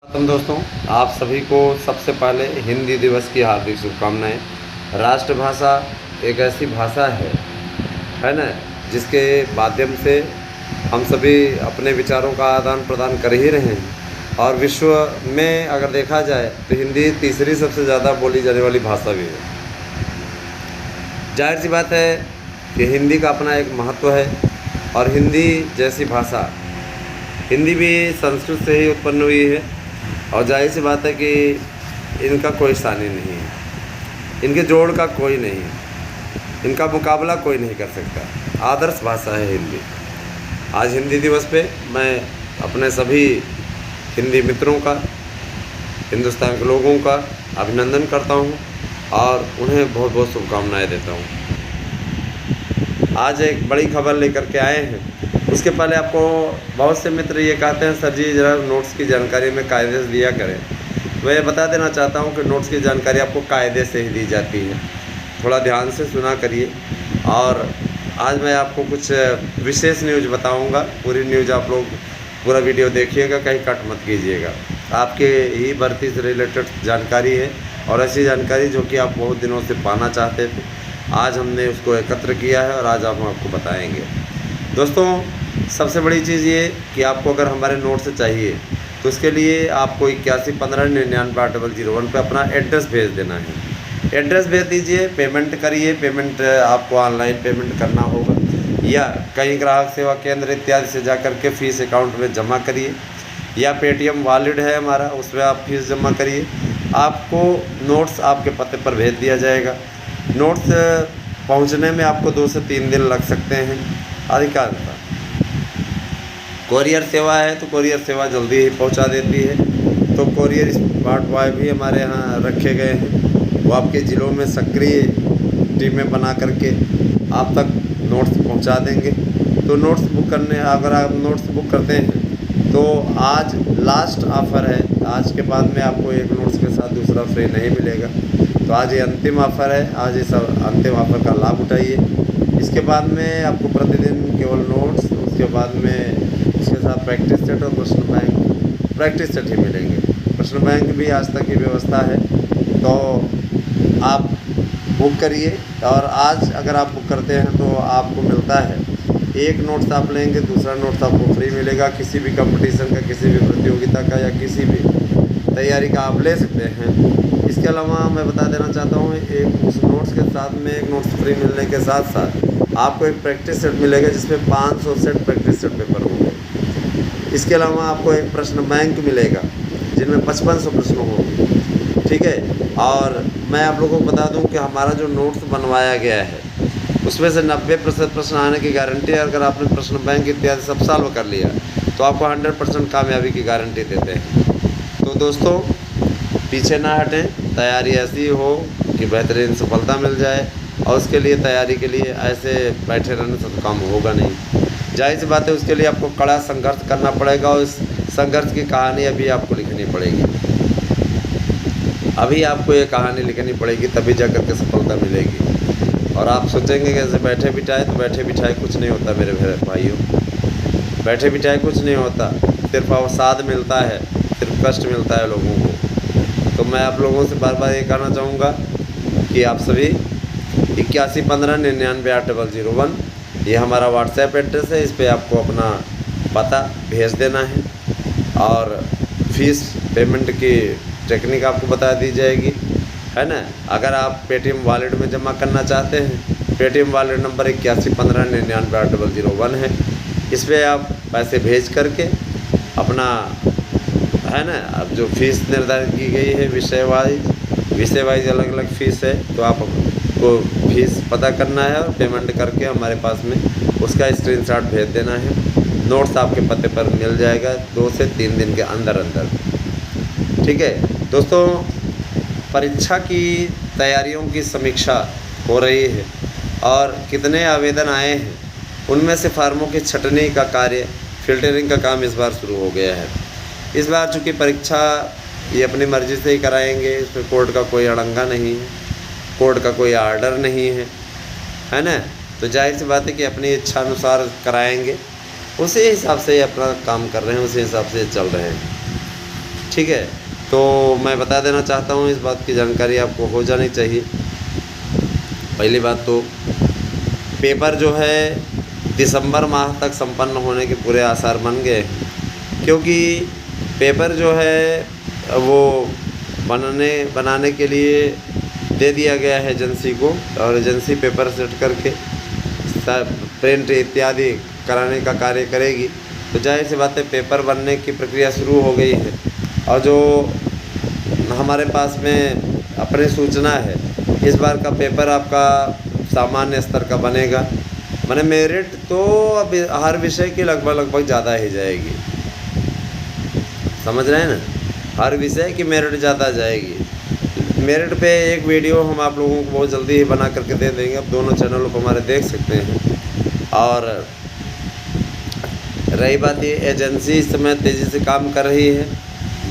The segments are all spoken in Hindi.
तुम दोस्तों, आप सभी को सबसे पहले हिंदी दिवस की हार्दिक शुभकामनाएं। राष्ट्रभाषा एक ऐसी भाषा है ना, जिसके माध्यम से हम सभी अपने विचारों का आदान प्रदान कर ही रहे हैं। और विश्व में अगर देखा जाए तो हिंदी तीसरी सबसे ज़्यादा बोली जाने वाली भाषा भी है। जाहिर सी बात है कि हिंदी का अपना एक महत्व है। और हिंदी जैसी भाषा, हिंदी भी संस्कृत से ही उत्पन्न हुई है। और जाहिर सी बात है कि इनका कोई सानी नहीं है, इनके जोड़ का कोई नहीं है, इनका मुकाबला कोई नहीं कर सकता। आदर्श भाषा है हिंदी। आज हिंदी दिवस पे मैं अपने सभी हिंदी मित्रों का, हिंदुस्तान के लोगों का अभिनंदन करता हूँ और उन्हें बहुत बहुत शुभकामनाएं देता हूँ। आज एक बड़ी खबर लेकर के आए हैं। उसके पहले आपको बहुत से मित्र ये कहते हैं, सर जी ज़रा नोट्स की जानकारी में कायदे से दिया करें। मैं बता देना चाहता हूँ कि नोट्स की जानकारी आपको कायदे से ही दी जाती है। थोड़ा ध्यान से सुना करिए। और आज मैं आपको कुछ विशेष न्यूज़ बताऊँगा। पूरी न्यूज़ आप लोग पूरा वीडियो देखिएगा, कहीं कट मत कीजिएगा। आपके ही भर्ती से रिलेटेड जानकारी है और ऐसी जानकारी जो कि आप बहुत दिनों से पाना चाहते थे। आज हमने उसको एकत्र किया है और आज हम आपको बताएंगे। दोस्तों, सबसे बड़ी चीज़ ये कि आपको अगर हमारे नोट से चाहिए तो उसके लिए आपको 8115998001 पर अपना एड्रेस भेज देना है। एड्रेस भेज दीजिए, पेमेंट करिए। पेमेंट आपको ऑनलाइन पेमेंट करना होगा या कहीं ग्राहक सेवा केंद्र इत्यादि से जा कर के फ़ीस अकाउंट में जमा करिए, या पेटीएम वॉलेट है हमारा, उसमें आप फीस जमा करिए। आपको नोट्स आपके पते पर भेज दिया जाएगा। नोट्स पहुंचने में आपको 2 से 3 दिन लग सकते हैं अधिकांशतः। कोरियर सेवा है तो कोरियर सेवा जल्दी ही पहुंचा देती है। तो कोरियर स्मार्ट बॉय भी हमारे यहाँ रखे गए हैं। वो आपके ज़िलों में सक्रिय टीमें बना करके आप तक नोट्स पहुंचा देंगे। तो नोट्स बुक करने, अगर आप नोट्स बुक करते हैं तो आज लास्ट ऑफ़र है। आज के बाद में आपको एक नोट्स के साथ दूसरा फ्री नहीं मिलेगा। तो आज ये अंतिम ऑफ़र है। आज इस अंतिम ऑफ़र का लाभ उठाइए। इसके बाद में आपको प्रतिदिन केवल नोट्स, उसके बाद में उसके साथ प्रैक्टिस सेट और प्रश्न बैंक, प्रैक्टिस सेट ही मिलेंगे। प्रश्न बैंक भी आज तक की व्यवस्था है। तो आप बुक करिए। और आज अगर आप बुक करते हैं तो आपको मिलता है, एक नोट्स आप लेंगे दूसरा नोट्स आपको फ्री मिलेगा। किसी भी कंपटीशन का, किसी भी प्रतियोगिता का या किसी भी तैयारी का आप ले सकते हैं। इसके अलावा मैं बता देना चाहता हूँ, एक उस नोट्स के साथ में एक नोट्स फ्री मिलने के साथ साथ आपको एक प्रैक्टिस सेट मिलेगा जिसमें 500 सेट प्रैक्टिस सेट पेपर होंगे। इसके अलावा आपको एक प्रश्न बैंक मिलेगा जिनमें 5500 प्रश्न होंगे। ठीक है। और मैं आप लोगों को बता दूं कि हमारा जो नोट्स बनवाया गया है उसमें से 90% प्रश्न आने की गारंटी है। अगर आपने प्रश्न बैंक इत्यादि सब सॉल्व कर लिया तो आपको 100% कामयाबी की गारंटी देते हैं। तो दोस्तों, पीछे ना हटें। तैयारी ऐसी हो कि बेहतरीन सफलता मिल जाए। और उसके लिए, तैयारी के लिए ऐसे बैठे रहने से तो काम होगा नहीं। जाहिर सी बात है, उसके लिए आपको कड़ा संघर्ष करना पड़ेगा और इस संघर्ष की कहानी अभी आपको लिखनी पड़ेगी। अभी आपको ये कहानी लिखनी पड़ेगी, तभी जा कर के सफलता मिलेगी। और आप सोचेंगे कि ऐसे बैठे बिठाए, तो बैठे बिठाए कुछ नहीं होता मेरे भाइयों। बैठे बिठाए कुछ नहीं होता, सिर्फ अवसाद मिलता है, सिर्फ कष्ट मिलता है लोगों को। तो मैं आप लोगों से बार बार ये कहना चाहूँगा कि आप सभी 8115998001 ये हमारा व्हाट्सएप एड्रेस है। इस पर आपको अपना पता भेज देना है और फीस पेमेंट की टेक्निक आपको बता दी जाएगी, है ना। अगर आप पेटीएम वॉलेट में जमा करना चाहते हैं, पेटीएम वॉलेट नंबर 8115998001 है। इस पर आप पैसे भेज करके अपना, है ना, अब जो फ़ीस निर्धारित की गई है विषय वाइज अलग अलग फ़ीस है। तो आपको फ़ीस पता करना है और पेमेंट करके हमारे पास में उसका स्क्रीनशॉट भेज देना है। नोट्स आपके पते पर मिल जाएगा 2 से 3 दिन के अंदर अंदर। ठीक है दोस्तों, परीक्षा की तैयारियों की समीक्षा हो रही है और कितने आवेदन आए हैं उनमें से फार्मों की छँटनी का कार्य, फिल्टरिंग का काम इस बार शुरू हो गया है। इस बार चूँकि परीक्षा ये अपनी मर्ज़ी से ही कराएंगे, इसमें कोर्ट का कोई अड़ंगा नहीं है, कोर्ट का कोई आर्डर नहीं है ना। तो जाहिर सी बात है कि अपनी इच्छा अनुसार कराएंगे। उसी हिसाब से ये अपना काम कर रहे हैं, उसी हिसाब से चल रहे हैं। ठीक है। तो मैं बता देना चाहता हूँ, इस बात की जानकारी आपको हो जानी चाहिए। पहली बात तो पेपर जो है दिसंबर माह तक संपन्न होने के पूरे आसार बन गए हैं, क्योंकि पेपर जो है वो बनाने के लिए दे दिया गया है एजेंसी को, और एजेंसी पेपर सेट करके प्रिंट इत्यादि कराने का कार्य करेगी। तो जाहिर सी बात है पेपर बनने की प्रक्रिया शुरू हो गई है। और जो हमारे पास में अपने सूचना है, इस बार का पेपर आपका सामान्य स्तर का बनेगा। माने मेरिट तो अब हर विषय की लगभग ज़्यादा ही जाएगी, समझ रहे हैं ना, हर विषय की मेरिट ज़्यादा जाएगी। मेरिट पे एक वीडियो हम आप लोगों को बहुत जल्दी ही बना करके दे देंगे, आप दोनों चैनलों पर हमारे देख सकते हैं। और रही बात ये, एजेंसी इस समय तेज़ी से काम कर रही है।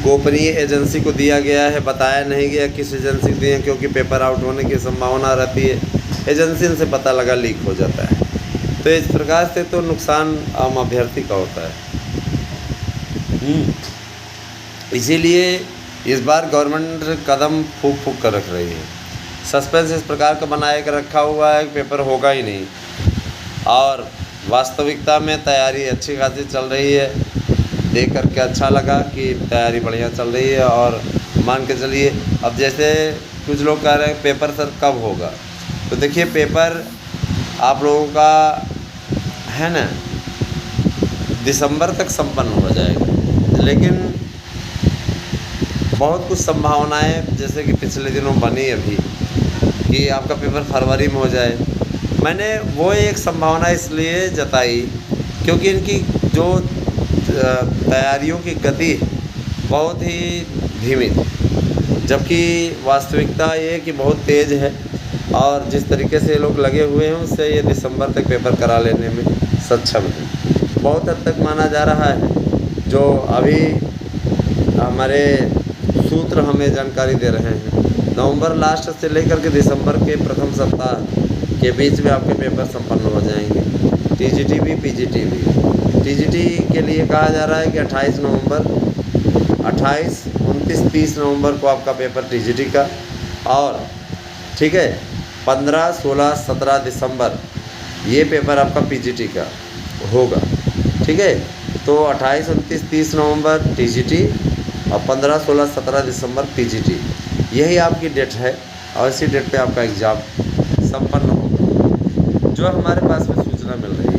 गोपनीय एजेंसी को दिया गया है, बताया नहीं गया किस एजेंसी को दिए, क्योंकि पेपर आउट होने की संभावना रहती है, एजेंसी से पता लगा लीक हो जाता है। तो इस प्रकार से तो नुकसान आम अभ्यर्थी का होता है। इसीलिए इस बार गवर्नमेंट कदम फूक कर रख रही है। सस्पेंस इस प्रकार का बनाए कर रखा हुआ है कि पेपर होगा ही नहीं, और वास्तविकता में तैयारी अच्छी खासी चल रही है। देख करके अच्छा लगा कि तैयारी बढ़िया चल रही है। और मान के चलिए, अब जैसे कुछ लोग कह रहे हैं पेपर सर कब होगा, तो देखिए पेपर आप लोगों का है ना दिसंबर तक संपन्न हो जाएगा, लेकिन बहुत कुछ संभावनाएं जैसे कि पिछले दिनों बनी अभी कि आपका पेपर फरवरी में हो जाए। मैंने वो एक संभावना इसलिए जताई क्योंकि इनकी जो तैयारियों की गति बहुत ही धीमी थी, जबकि वास्तविकता ये कि बहुत तेज़ है। और जिस तरीके से ये लोग लगे हुए हैं उससे ये दिसंबर तक पेपर करा लेने में सक्षम है। बहुत हद तक माना जा रहा है, जो अभी हमारे सूत्र हमें जानकारी दे रहे हैं, नवंबर लास्ट से लेकर के दिसंबर के प्रथम सप्ताह के बीच में आपके पेपर संपन्न हो जाएंगे। टीजीटी भी, पीजीटी भी। टीजीटी के लिए कहा जा रहा है कि 28 नवंबर, 28, 29, 30 नवंबर को आपका पेपर टीजीटी का, और ठीक है 15, 16, 17 दिसंबर ये पेपर आपका पीजीटी का होगा। ठीक है, तो 28, 29, 30 नवंबर टीजीटी और 15, 16, 17 दिसंबर पीजीटी, यही आपकी डेट है। और इसी डेट पे आपका एग्ज़ाम संपन्न होगा, जो हमारे पास में सूचना मिल रही है।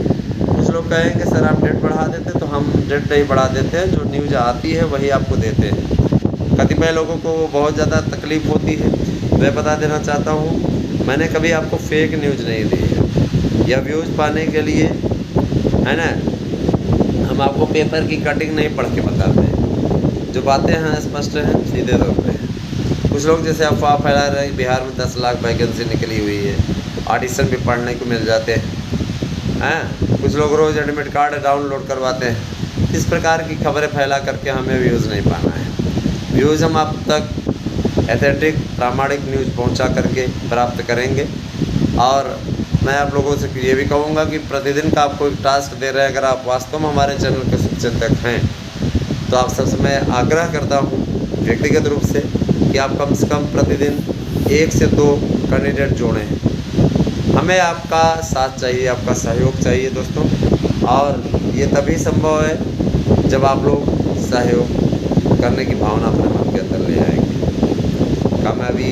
कुछ लोग कहेंगे सर आप डेट बढ़ा देते, तो हम डेट नहीं बढ़ा देते हैं, जो न्यूज़ आती है वही आपको देते हैं। कतिपय लोगों को बहुत ज़्यादा तकलीफ़ होती है, मैं बता देना चाहता हूँ मैंने कभी आपको फेक न्यूज़ नहीं दी है। या व्यूज़ पाने के लिए है ना, हम आपको पेपर की कटिंग नहीं पढ़ के बताते हैं, जो बातें हैं स्पष्ट हैं, सीधे तौर पे। कुछ लोग जैसे अफवाह फैला रहे हैं बिहार में 10 लाख वैकेंसी निकली हुई है, ऑडिशन भी पढ़ने को मिल जाते हैं। कुछ लोग रोज़ एडमिट कार्ड डाउनलोड करवाते हैं। इस प्रकार की खबरें फैला करके हमें व्यूज़ नहीं पाना है। व्यूज़ हम आप तक एथेंटिक प्रामाणिक न्यूज़ पहुंचा करके प्राप्त करेंगे। और मैं आप लोगों से ये भी कहूँगा कि प्रतिदिन का आपको एक टास्क दे रहे हैं, अगर आप वास्तव में हमारे चैनल के शुभचिंतक हैं तो आप सबसे मैं आग्रह करता हूँ व्यक्तिगत रूप से कि आप कम से कम प्रतिदिन 1 से 2 कैंडिडेट जोड़ें। हमें आपका साथ चाहिए, आपका सहयोग चाहिए दोस्तों। और ये तभी संभव है जब आप लोग सहयोग करने की भावना अपने मन के अंदर ले आएंगे। कामयाबी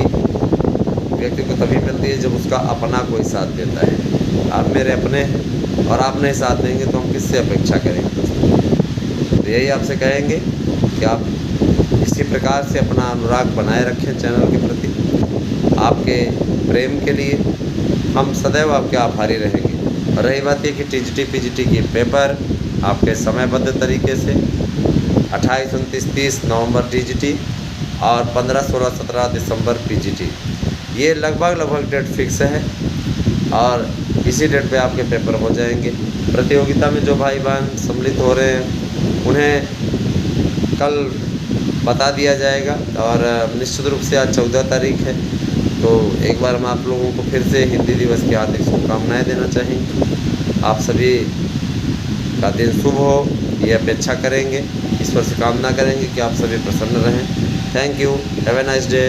व्यक्ति को तभी मिलती है जब उसका अपना कोई साथ देता है। आप मेरे अपने हैं और आप नहीं साथ देंगे तो हम किससे अपेक्षा करेंगे दोस्तों। तो यही आपसे कहेंगे कि आप इसी प्रकार से अपना अनुराग बनाए रखें चैनल के प्रति। आपके प्रेम के लिए हम सदैव आपके आभारी रहेंगे। और रही बात ये कि टीजीटी पीजीटी की पेपर आपके समयबद्ध तरीके से 28, 29, 30 नवंबर टीजीटी और 15, 16, 17 दिसंबर पीजीटी, ये लगभग डेट फिक्स है। और इसी डेट पे आपके पेपर हो जाएंगे। प्रतियोगिता में जो भाई बहन सम्मिलित हो रहे हैं उन्हें कल बता दिया जाएगा। और निश्चित रूप से आज 14 तारीख है, तो एक बार हम आप लोगों को फिर से हिंदी दिवस की हार्दिक शुभकामनाएँ देना चाहेंगे। आप सभी का दिन शुभ हो। ये अपेक्षा करेंगे, ईश्वर से कामना करेंगे कि आप सभी प्रसन्न रहें। Thank you, have a nice day.